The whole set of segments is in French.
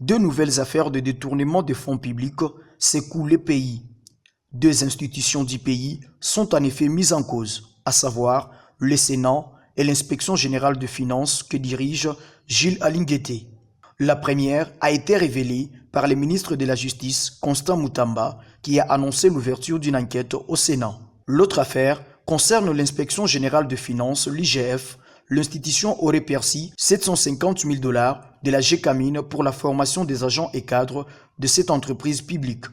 Deux nouvelles affaires de détournement de fonds publics secouent le pays. Deux institutions du pays sont en effet mises en cause, à savoir le Sénat et l'Inspection générale de finances que dirige Gilles Alingueté. La première a été révélée par le ministre de la Justice, Constant Moutamba, qui a annoncé l'ouverture d'une enquête au Sénat. L'autre affaire concerne l'Inspection générale de finances, l'IGF. L'institution aurait perçu 750 000 $ de la GECAMINE pour la formation des agents et cadres de cette entreprise publique.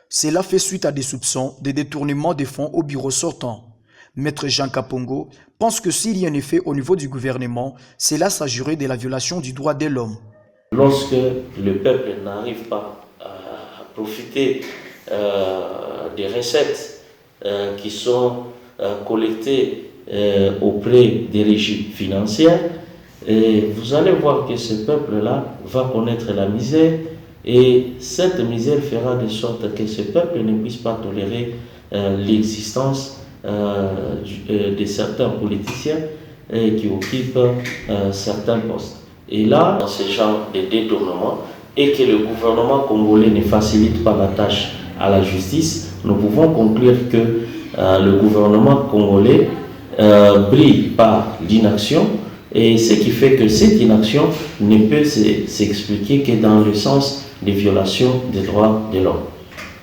Cela fait suite à des soupçons de détournement des fonds au bureau sortant. Maître Jean Kapongo pense que s'il y a un effet au niveau du gouvernement, cela s'agirait de la violation du droit de l'homme. Lorsque le peuple n'arrive pas à profiter des recettes qui sont collectées auprès des régies financières, vous allez voir que ce peuple-là va connaître la misère, et cette misère fera de sorte que ce peuple ne puisse pas tolérer l'existence de certains politiciens qui occupent certains postes. Et là, dans ce genre de détournement, et que le gouvernement congolais ne facilite pas la tâche à la justice, nous pouvons conclure que le gouvernement congolais brille par l'inaction, et ce qui fait que cette inaction ne peut s'expliquer que dans le sens des violations des droits de l'homme.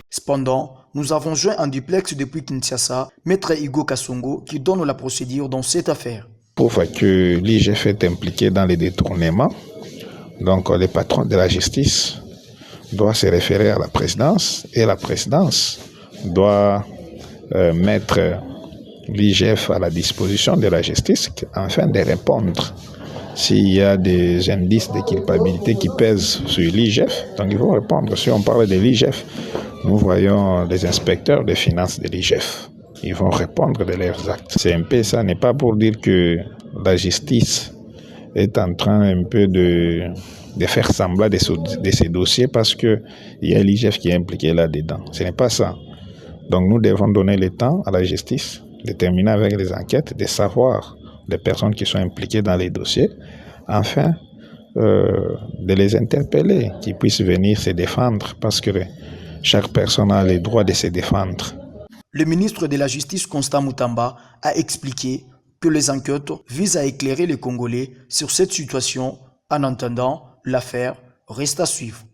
Cependant, nous avons joint en duplex depuis Kinshasa, Maître Igo Kassongo, qui donne la procédure dans cette affaire. Prouve que l'IGF est impliqué dans les détournements. Donc, le patron de la justice doit se référer à la présidence, et la présidence doit mettre l'IGF à la disposition de la justice afin de répondre s'il y a des indices de culpabilité qui pèsent sur l'IGF. Donc, ils vont répondre. Si on parle de l'IGF, nous voyons les inspecteurs des finances de l'IGF. Ils vont répondre de leurs actes. C'est un peu ça, n'est pas pour dire que la justice est en train un peu de faire semblant de ces dossiers parce qu'il y a l'IGF qui est impliqué là-dedans. Ce n'est pas ça. Donc nous devons donner le temps à la justice de terminer avec les enquêtes, de savoir les personnes qui sont impliquées dans les dossiers, afin de les interpeller, qu'ils puissent venir se défendre parce que chaque personne a le droit de se défendre. Le ministre de la Justice, Constant Moutamba, a expliqué que les enquêtes visent à éclairer les Congolais sur cette situation. En attendant, l'affaire reste à suivre.